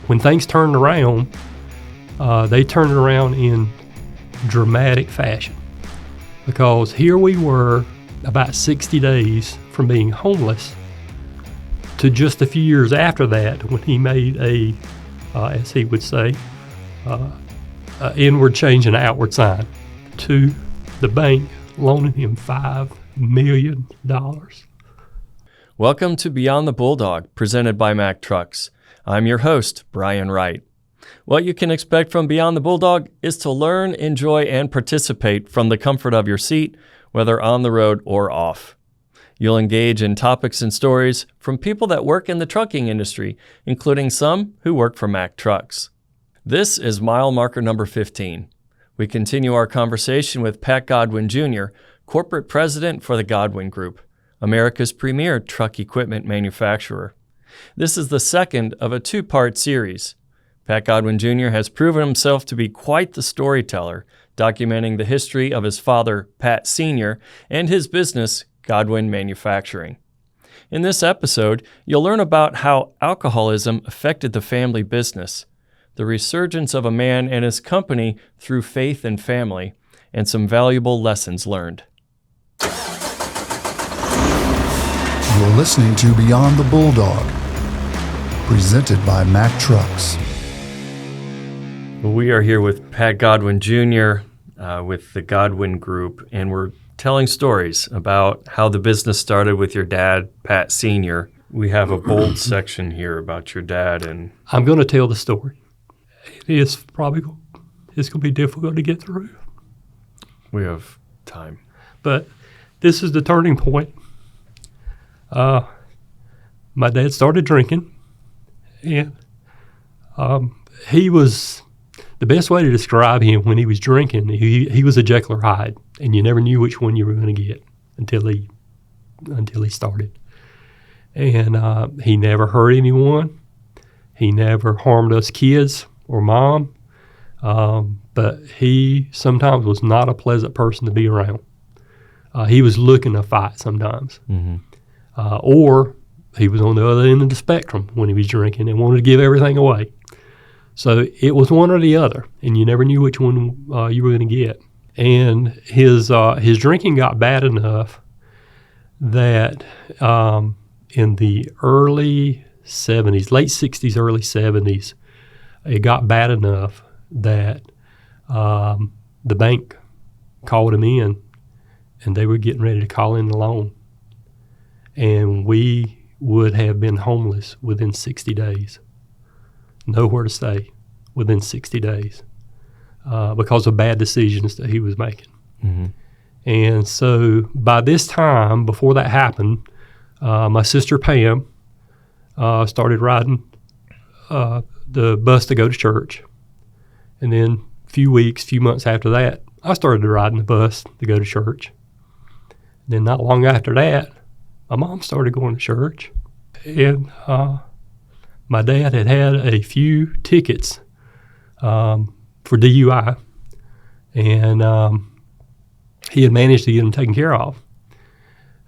when things turned around, they turned it around in dramatic fashion, because here we were about 60 days from being homeless to just a few years after that, when he made as he would say, inward change and outward sign to the bank, loaning him $5 million. Welcome to Beyond the Bulldog, presented by Mack Trucks. I'm your host, Brian Wright. What you can expect from Beyond the Bulldog is to learn, enjoy, and participate from the comfort of your seat, whether on the road or off. You'll engage in topics and stories from people that work in the trucking industry, including some who work for Mack Trucks. This is mile marker number 15. We continue our conversation with Pat Godwin Jr., Corporate President for the Godwin Group, America's premier truck equipment manufacturer. This is the second of a two-part series. Pat Godwin Jr. has proven himself to be quite the storyteller, documenting the history of his father, Pat Sr., and his business, Godwin Manufacturing. In this episode, you'll learn about how alcoholism affected the family business, the resurgence of a man and his company through faith and family, and some valuable lessons learned. You're listening to Beyond the Bulldog, presented by Mack Trucks. We are here with Pat Godwin Jr. With the Godwin Group, and we're telling stories about how the business started with your dad, Pat Sr. We have a bold section here about your dad, and I'm going to tell the story. It's going to be difficult to get through. We have time. But this is the turning point. My dad started drinking, and he was, the best way to describe him when he was drinking, he was a Jekyll or Hyde, and you never knew which one you were going to get until he started. And he never hurt anyone. He never harmed us kids or mom, but he sometimes was not a pleasant person to be around. He was looking to fight sometimes. Mm-hmm. Or he was on the other end of the spectrum when he was drinking and wanted to give everything away. So it was one or the other, and you never knew which one you were going to get. And his drinking got bad enough that in the early 70s, late 60s, early 70s, it got bad enough that the bank called him in, and they were getting ready to call in the loan. And we would have been homeless within 60 days. Nowhere to stay within 60 days because of bad decisions that he was making. Mm-hmm. And so by this time, before that happened, my sister Pam started riding the bus to go to church. And then few months after that, I started riding the bus to go to church. And then not long after that, my mom started going to church. And my dad had a few tickets for DUI, and he had managed to get them taken care of.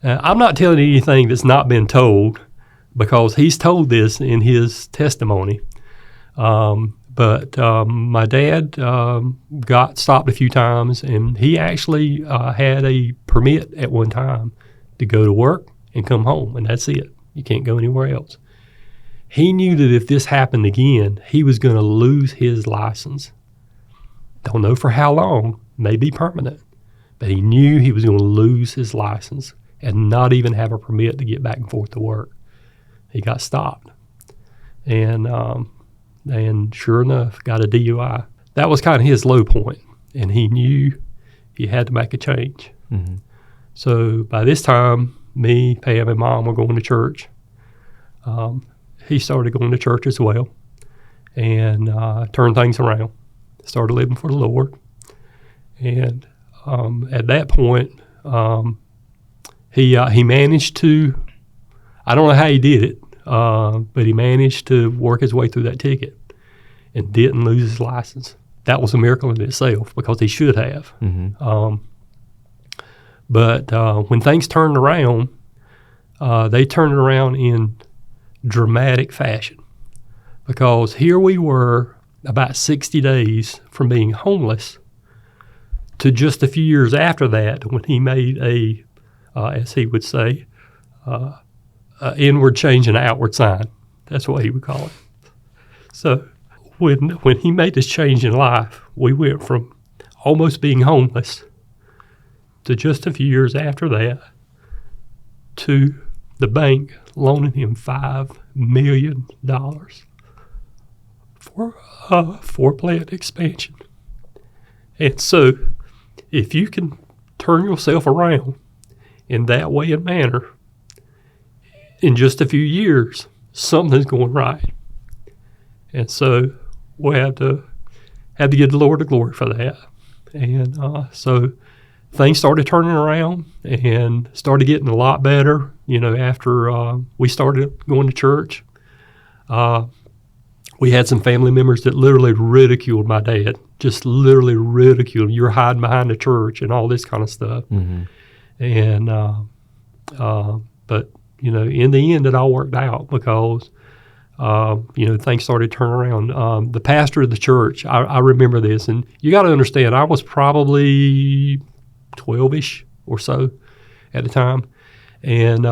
I'm not telling you anything that's not been told, because he's told this in his testimony. But my dad got stopped a few times, and he actually had a permit at one time to go to work and come home, and that's it. You can't go anywhere else. He knew that if this happened again, he was going to lose his license. Don't know for how long, maybe permanent, but he knew he was going to lose his license and not even have a permit to get back and forth to work. He got stopped, and sure enough, got a DUI. That was kind of his low point, and he knew he had to make a change. Mm-hmm. So by this time, me, Pam, and Mom were going to church. He started going to church as well, and turned things around. Started living for the Lord. And at that point, he managed to, I don't know how he did it, but he managed to work his way through that ticket and didn't lose his license. That was a miracle in itself, because he should have. Mm-hmm. But when things turned around, they turned it around in dramatic fashion. because here we were about 60 days from being homeless to just a few years after that when he made as he would say, inward change and outward sign. That's what he would call it. So when he made this change in life, we went from almost being homeless to just a few years after that to the bank loaning him $5 million for plant expansion. And so if you can turn yourself around in that way and manner, in just a few years, something's going right. And so we have to give the Lord the glory for that. And so things started turning around and started getting a lot better, after we started going to church. We had some family members that literally ridiculed my dad, just literally ridiculed. You're hiding behind the church and all this kind of stuff. Mm-hmm. And but in the end, it all worked out because things started turning around. The pastor of the church, I remember this, and you got to understand, I was probably 12-ish or so at the time, and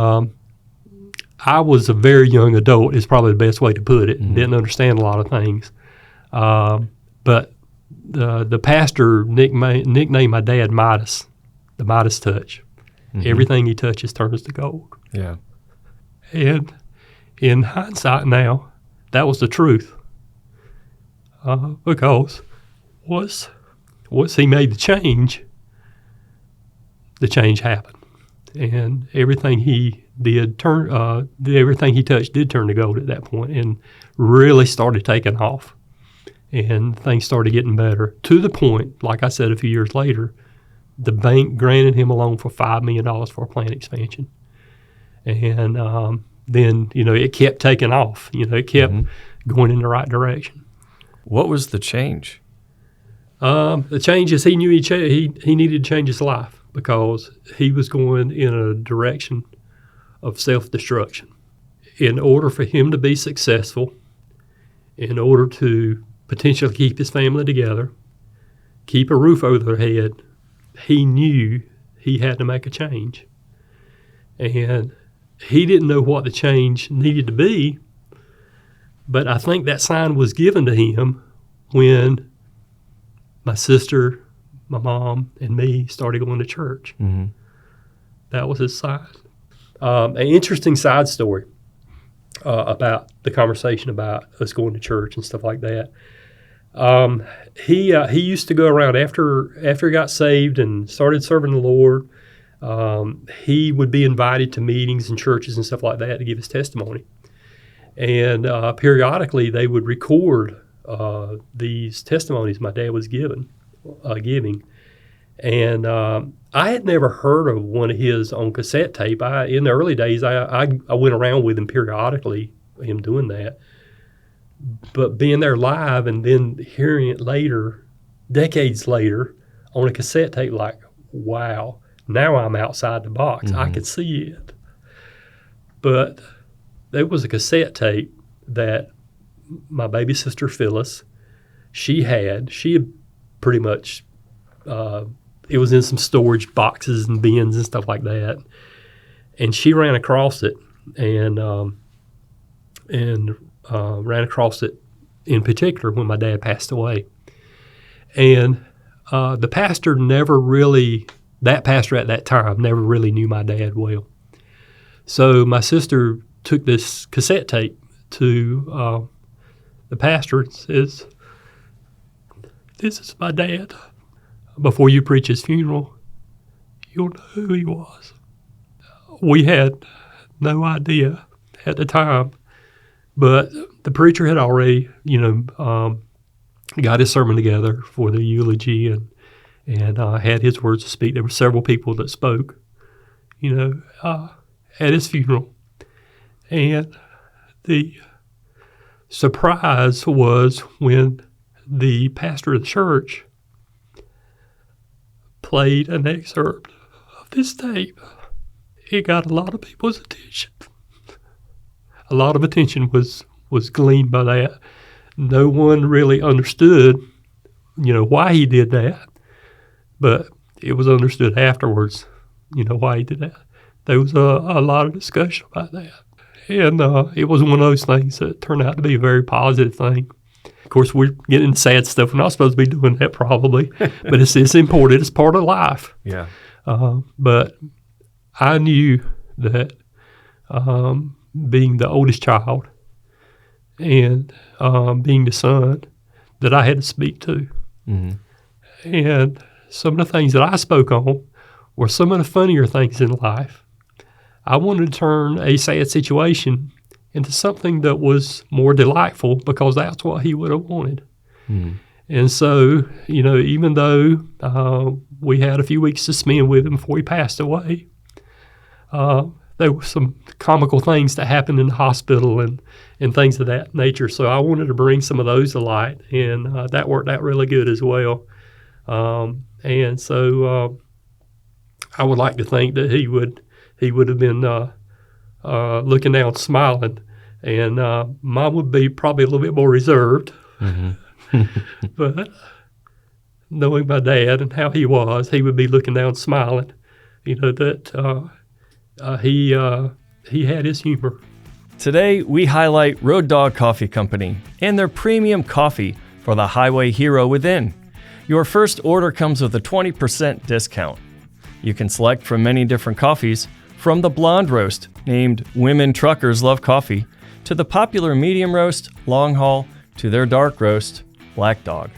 I was a very young adult is probably the best way to put it. Mm-hmm. Didn't understand a lot of things. But the pastor nicknamed my dad Midas, the Midas touch. Mm-hmm. Everything he touches turns to gold. Yeah. And in hindsight now, that was the truth. Because once he made the change happened. And everything he did everything he touched did turn to gold at that point and really started taking off. And things started getting better to the point, like I said, a few years later, the bank granted him a loan for $5 million for a plant expansion. And then, it kept taking off. It kept going in the right direction. What was the change? The change is he knew he needed to change his life because he was going in a direction of self-destruction. In order for him to be successful, in order to potentially keep his family together, keep a roof over their head, he knew he had to make a change. And he didn't know what the change needed to be, but I think that sign was given to him when my sister, my mom, and me started going to church. Mm-hmm. That was his sign. An interesting side story about the conversation about us going to church and stuff like that. He used to go around after he got saved and started serving the Lord. He would be invited to meetings and churches and stuff like that to give his testimony. And periodically they would record these testimonies my dad was giving. And I had never heard of one of his on cassette tape. In the early days, I went around with him periodically, him doing that. But being there live and then hearing it later, decades later, on a cassette tape, like, wow, now I'm outside the box. Mm-hmm. I could see it. But there was a cassette tape that my baby sister Phyllis, she had pretty much, it was in some storage boxes and bins and stuff like that. And she ran across it and ran across it in particular when my dad passed away. And the pastor that pastor at that time never really knew my dad well. So my sister took this cassette tape to the pastor and says, "This is my dad. Before you preach his funeral, you'll know who he was." We had no idea at the time, but the preacher had already, got his sermon together for the eulogy and had his words to speak. There were several people that spoke, at his funeral. And the surprise was when the pastor of the church played an excerpt of this tape. It got a lot of people's attention. A lot of attention was was gleaned by that. No one really understood, why he did that, but it was understood afterwards, why he did that. There was a lot of discussion about that. And it was one of those things that turned out to be a very positive thing. Of course, we're getting into sad stuff. We're not supposed to be doing that probably, but it's important. It's part of life. Yeah. But I knew that being the oldest child and being the son that I had to speak to. Mm-hmm. And some of the things that I spoke on were some of the funnier things in life. I wanted to turn a sad situation into something that was more delightful because that's what he would have wanted. Mm-hmm. And so, even though we had a few weeks to spend with him before he passed away, there were some comical things that happened in the hospital and things of that nature. So I wanted to bring some of those to light, and that worked out really good as well. And so I would like to think that he would have been looking down, smiling, and Mom would be probably a little bit more reserved. Mm-hmm. But knowing my dad and how he was, he would be looking down, smiling. That he had his humor. Today, we highlight Road Dog Coffee Company and their premium coffee for the highway hero within. Your first order comes with a 20% discount. You can select from many different coffees, from the blonde roast, named Women Truckers Love Coffee, to the popular medium roast, Long Haul, to their dark roast, Black Dog.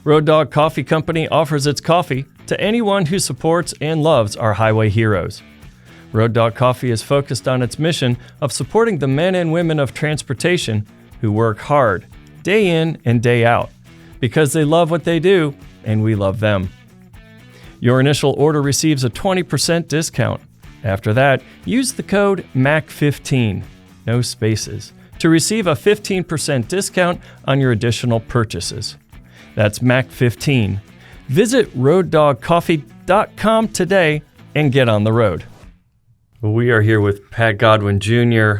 Road Dog Coffee Company offers its coffee to anyone who supports and loves our highway heroes. Road Dog Coffee is focused on its mission of supporting the men and women of transportation who work hard, day in and day out, because they love what they do and we love them. Your initial order receives a 20% discount. After that, use the code MACK15, no spaces, to receive a 15% discount on your additional purchases. That's MACK15. Visit RoadDogCoffee.com today and get on the road. We are here with Pat Godwin Jr.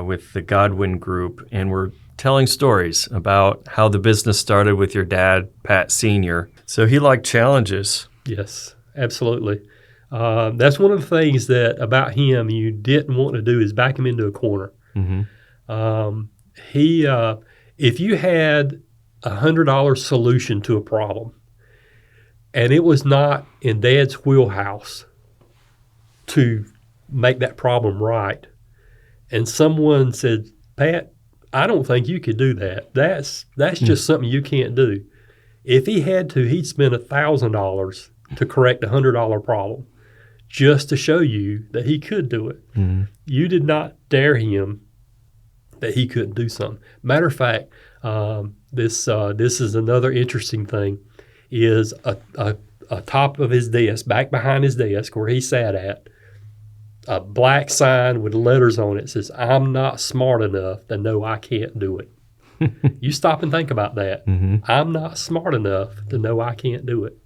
With the Godwin Group, and we're telling stories about how the business started with your dad, Pat Sr. So he liked challenges. Yes, absolutely. That's one of the things that about him you didn't want to do is back him into a corner. Mm-hmm. If you had $100 solution to a problem, and it was not in Dad's wheelhouse to make that problem right, and someone said, Pat, I don't think you could do that. That's just something you can't do. If he had to, he'd spend $1,000 to correct a $100 problem just to show you that he could do it. Mm-hmm. You did not dare him that he couldn't do something. Matter of fact, this is another interesting thing, is a top of his desk, back behind his desk where he sat at, a black sign with letters on it says, I'm not smart enough to know I can't do it. You stop and think about that. Mm-hmm. I'm not smart enough to know I can't do it.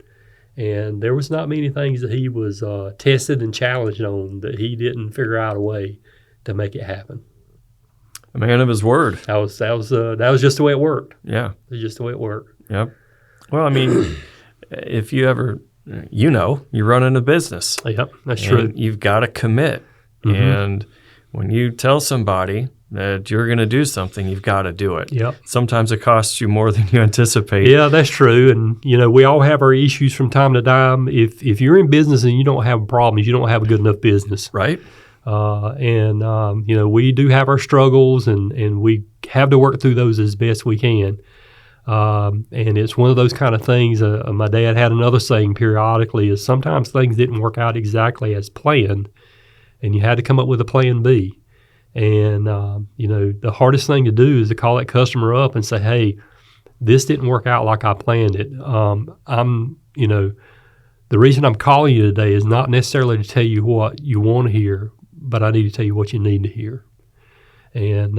And there was not many things that he was tested and challenged on that he didn't figure out a way to make it happen. A man of his word. That was just the way it worked. Yeah. It was just the way it worked. Yep. Well, I mean, if you ever, you're running a business. Yep, that's true. You've got to commit. Mm-hmm. And when you tell somebody that you're going to do something, you've got to do it. Yep. Sometimes it costs you more than you anticipate. Yeah, that's true. And, we all have our issues from time to time. If you're in business and you don't have problems, you don't have a good enough business. Right. We do have our struggles, and we have to work through those as best we can. And it's one of those kind of things. My dad had another saying periodically is sometimes things didn't work out exactly as planned, and you had to come up with a plan B. And, the hardest thing to do is to call that customer up and say, hey, this didn't work out like I planned it. The reason I'm calling you today is not necessarily to tell you what you want to hear, but I need to tell you what you need to hear. And,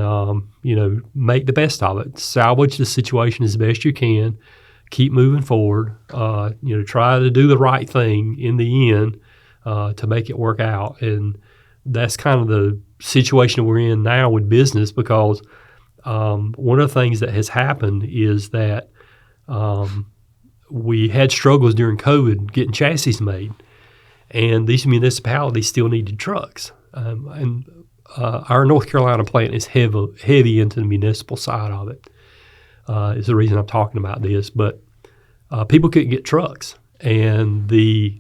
make the best of it. Salvage the situation as best you can. Keep moving forward. Try to do the right thing in the end to make it work out. And that's kind of the situation we're in now with business, because one of the things that has happened is that we had struggles during COVID getting chassis made, and these municipalities still needed trucks. Our North Carolina plant is heavy into the municipal side of it. Is the reason I'm talking about this. But people couldn't get trucks, and the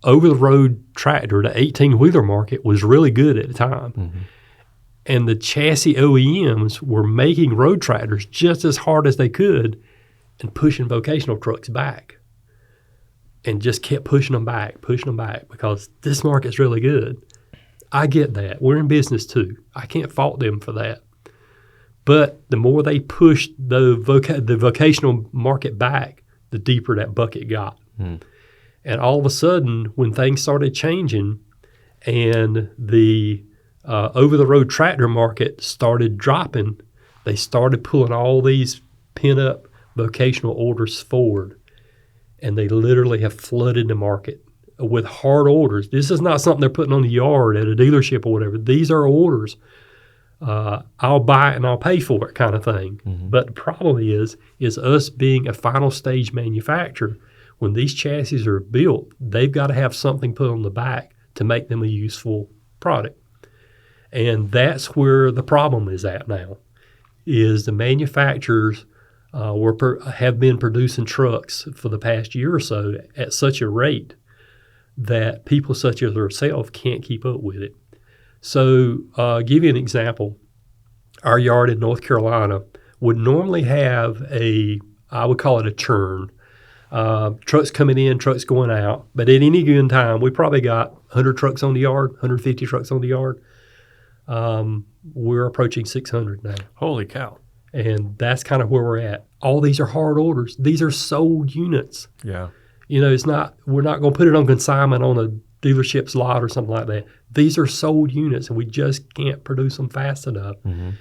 over-the-road tractor, the 18-wheeler market, was really good at the time. Mm-hmm. And the chassis OEMs were making road tractors just as hard as they could and pushing vocational trucks back, and just kept pushing them back because this market's really good. I get that. We're in business too. I can't fault them for that. But the more they pushed the vocational market back, the deeper that bucket got. Mm. And all of a sudden, when things started changing and the over-the-road tractor market started dropping, they started pulling all these pent-up vocational orders forward, and they literally have flooded the market with hard orders. This is not something they're putting on the yard at a dealership or whatever. These are orders. I'll buy it and I'll pay for it kind of thing. Mm-hmm. But the problem is us being a final stage manufacturer, when these chassis are built, they've got to have something put on the back to make them a useful product. And that's where the problem is at now, is the manufacturers have been producing trucks for the past year or so at such a rate that people such as ourselves can't keep up with it. So give you an example. Our yard in North Carolina would normally have I would call it a churn. Trucks coming in, trucks going out. But at any given time, we probably got 100 trucks on the yard, 150 trucks on the yard. We're approaching 600 now. Holy cow. And that's kind of where we're at. All these are hard orders. These are sold units. Yeah. You know, we're not going to put it on consignment on a dealership's lot or something like that. These are sold units, and we just can't produce them fast enough. Mm-hmm.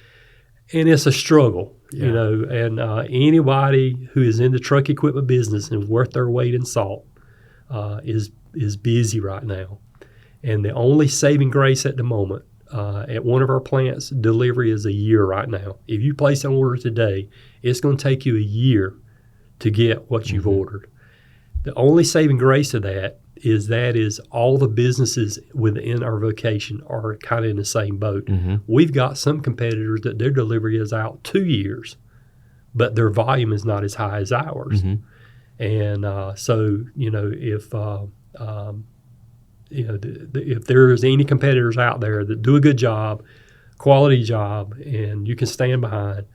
And it's a struggle, you know, and anybody who is in the truck equipment business and worth their weight in salt is busy right now. And the only saving grace at the moment, at one of our plants, delivery is a year right now. If you place an order today, it's going to take you a year to get what you've ordered. The only saving grace of that is all the businesses within our vocation are kind of in the same boat. Mm-hmm. We've got some competitors that their delivery is out 2 years, but their volume is not as high as ours. Mm-hmm. And so, you know, if if there's any competitors out there that do a good job, quality job, and you can stand behind,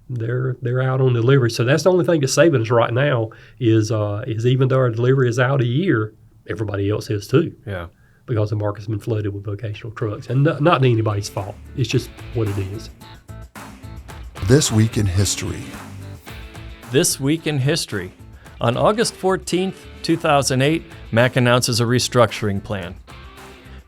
they're out on delivery. So that's the only thing that's saving us right now is even though our delivery is out a year, everybody else is too. Yeah. Because the market's been flooded with vocational trucks. And not anybody's fault. It's just what it is. This Week in History. This Week in History. On August 14th, 2008, Mack announces a restructuring plan.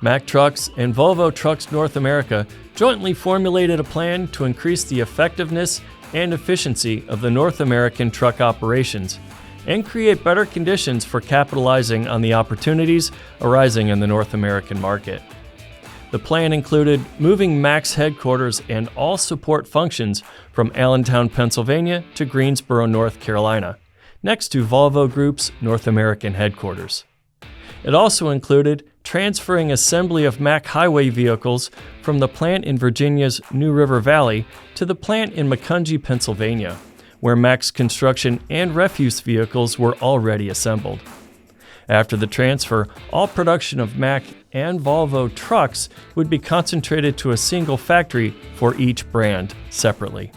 Mack Trucks and Volvo Trucks North America jointly formulated a plan to increase the effectiveness and efficiency of the North American truck operations and create better conditions for capitalizing on the opportunities arising in the North American market. The plan included moving Mack's headquarters and all support functions from Allentown, Pennsylvania to Greensboro, North Carolina, next to Volvo Group's North American headquarters. It also included transferring assembly of Mack highway vehicles from the plant in Virginia's New River Valley to the plant in Macungie, Pennsylvania, where Mack's construction and refuse vehicles were already assembled. After the transfer, all production of Mack and Volvo trucks would be concentrated to a single factory for each brand separately.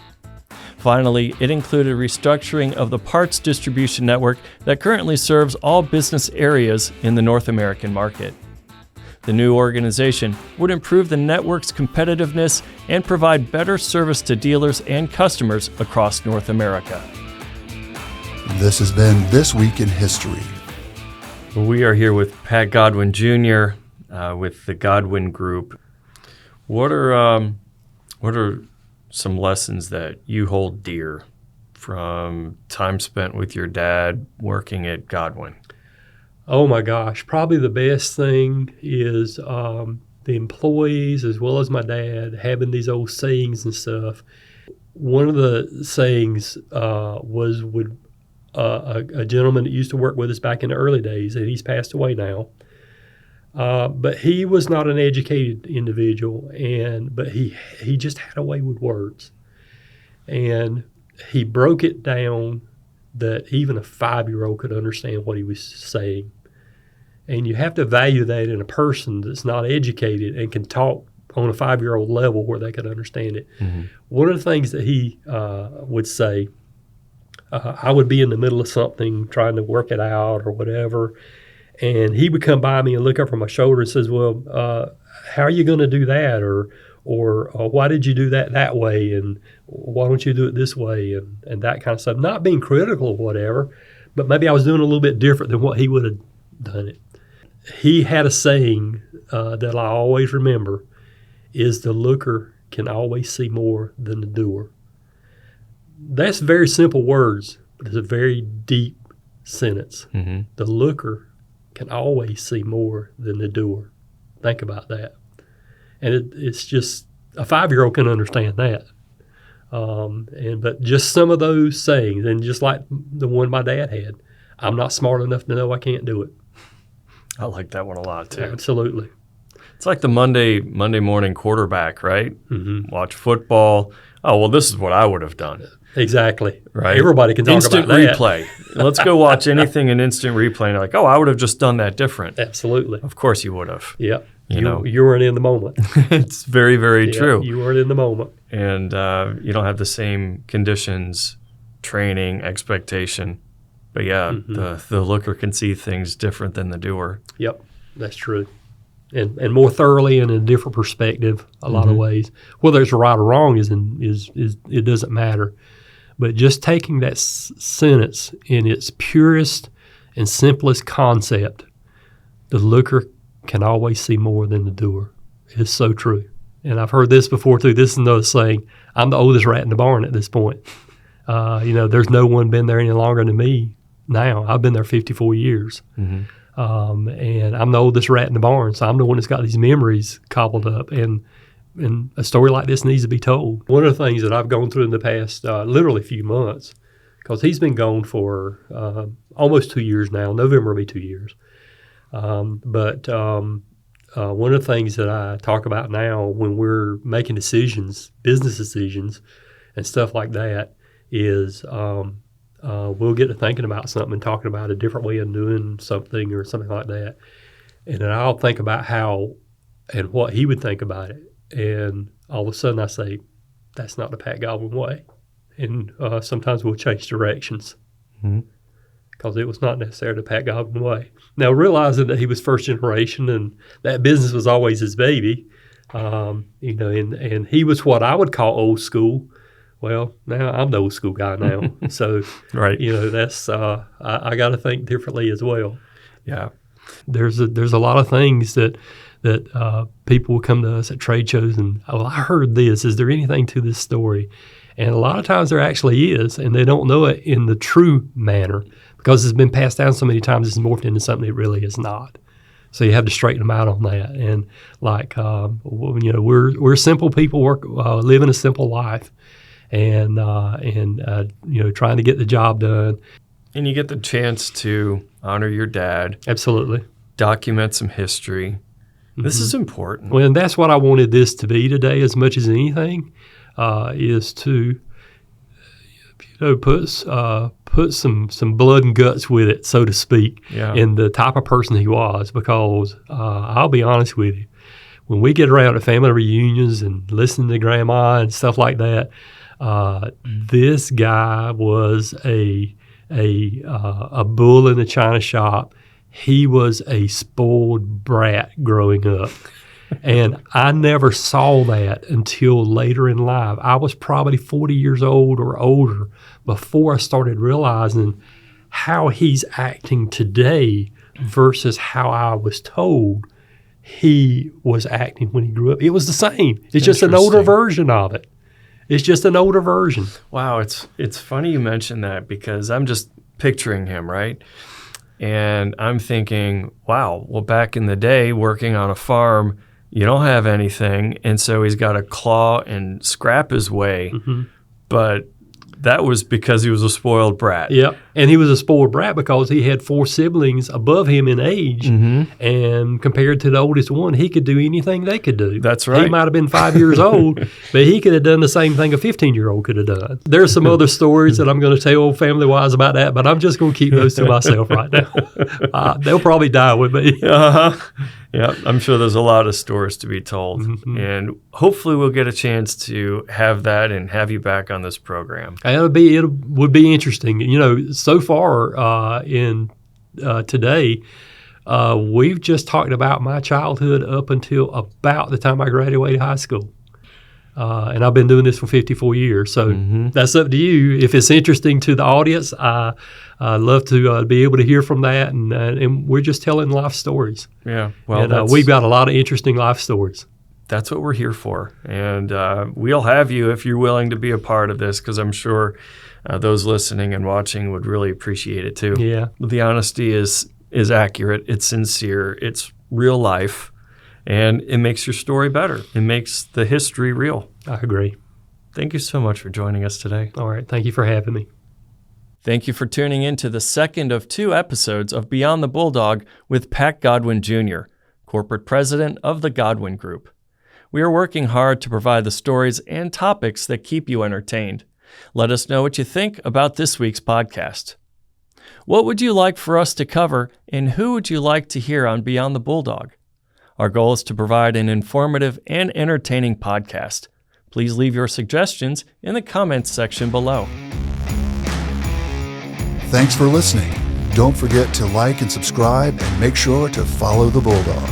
Finally, it included restructuring of the parts distribution network that currently serves all business areas in the North American market. The new organization would improve the network's competitiveness and provide better service to dealers and customers across North America. This has been This Week in History. We are here with Pat Godwin Jr. With the Godwin Group. What are some lessons that you hold dear from time spent with your dad working at Godwin? Oh my gosh, probably the best thing is the employees as well as my dad having these old sayings and stuff. one of the sayings was a gentleman that used to work with us back in the early days, and he's passed away now. But he was not an educated individual, but he just had a way with words. And he broke it down that even a 5-year-old could understand what he was saying. And you have to value that in a person that's not educated and can talk on a 5-year-old level where they can understand it. Mm-hmm. One of the things that he would say, I would be in the middle of something trying to work it out or whatever, and he would come by me and look up from my shoulder and says, well, how are you going to do that? Or why did you do that way? And why don't you do it this way? And that kind of stuff. Not being critical of whatever, but maybe I was doing a little bit different than what he would have done it. He had a saying that I always remember is the looker can always see more than the doer. That's very simple words, but it's a very deep sentence. Mm-hmm. The looker can always see more than the doer. Think about that. And it's just, a 5-year-old can understand that. But just some of those sayings, and just like the one my dad had, I'm not smart enough to know I can't do it. I like that one a lot too. Absolutely. It's like the Monday morning quarterback, right? Mm-hmm. Watch football. Oh, well, this is what I would have done. Exactly. Right. Everybody can talk instant about that. Replay. Let's go watch anything in instant replay. And you're like, oh, I would have just done that different. Absolutely. Of course you would have. Yeah. You weren't in the moment. It's very, very true. You weren't in the moment. And you don't have the same conditions, training, expectation. But yeah, mm-hmm. the looker can see things different than the doer. Yep, that's true. And more thoroughly and in a different perspective a lot of ways. Whether it's right or wrong is it doesn't matter. But just taking that sentence in its purest and simplest concept, the looker can always see more than the doer. It's so true. And I've heard this before too. This is another saying. I'm the oldest rat in the barn at this point. There's no one been there any longer than me now. I've been there 54 years. Mm-hmm. And I'm the oldest rat in the barn, so I'm the one that's got these memories cobbled up. And a story like this needs to be told. One of the things that I've gone through in the past literally few months, because he's been gone for almost 2 years now. November will be 2 years. But one of the things that I talk about now when we're making decisions, business decisions and stuff like that, is we'll get to thinking about something and talking about a different way of doing something or something like that. And then I'll think about how and what he would think about it. And all of a sudden I say, that's not the Pat Godwin way. And sometimes we'll change directions because it was not necessarily the Pat Godwin way. Now, realizing that he was first generation and that business was always his baby, and he was what I would call old school. Well, now I'm the old school guy now. So, right. That's I got to think differently as well. Yeah. There's a lot of things that people will come to us at trade shows and, I heard this. Is there anything to this story? And a lot of times there actually is, and they don't know it in the true manner because it's been passed down so many times it's morphed into something it really is not. So you have to straighten them out on that. And we're simple people, living a simple life. And trying to get the job done. And you get the chance to honor your dad. Absolutely. Document some history. Mm-hmm. This is important. Well, and that's what I wanted this to be today as much as anything, is to put some blood and guts with it, so to speak, in the type of person he was. Because I'll be honest with you, when we get around at family reunions and listening to grandma and stuff like that, this guy was a bull in a china shop. He was a spoiled brat growing up. And I never saw that until later in life. I was probably 40 years old or older before I started realizing how he's acting today versus how I was told he was acting when he grew up. It was the same. It's just an older version of it. It's just an older version. Wow, it's funny you mention that because I'm just picturing him, right? And I'm thinking, wow, well, back in the day, working on a farm, you don't have anything, and so he's got to claw and scrap his way but that was because he was a spoiled brat. Yeah, and he was a spoiled brat because he had 4 siblings above him in age, and compared to the oldest one, he could do anything they could do. That's right. He might have been 5 years old, but he could have done the same thing a 15-year-old could have done. There's some other stories that I'm going to tell family-wise about that, but I'm just going to keep those to myself right now. They'll probably die with me. Yeah, I'm sure there's a lot of stories to be told, and hopefully we'll get a chance to have that and have you back on this program. It would be interesting. You know, so far in today, we've just talked about my childhood up until about the time I graduated high school. And I've been doing this for 54 years. So that's up to you. If it's interesting to the audience, I'd love to be able to hear from that. And we're just telling life stories. Yeah. Well, and we've got a lot of interesting life stories. That's what we're here for. And we'll have you if you're willing to be a part of this, because I'm sure those listening and watching would really appreciate it too. Yeah. The honesty is accurate. It's sincere. It's real life. And it makes your story better. It makes the history real. I agree. Thank you so much for joining us today. All right. Thank you for having me. Thank you for tuning in to the second of 2 episodes of Beyond the Bulldog with Pat Godwin Jr., Corporate President of the Godwin Group. We are working hard to provide the stories and topics that keep you entertained. Let us know what you think about this week's podcast. What would you like for us to cover, and who would you like to hear on Beyond the Bulldog? Our goal is to provide an informative and entertaining podcast. Please leave your suggestions in the comments section below. Thanks for listening. Don't forget to like and subscribe, and make sure to follow the Bulldog.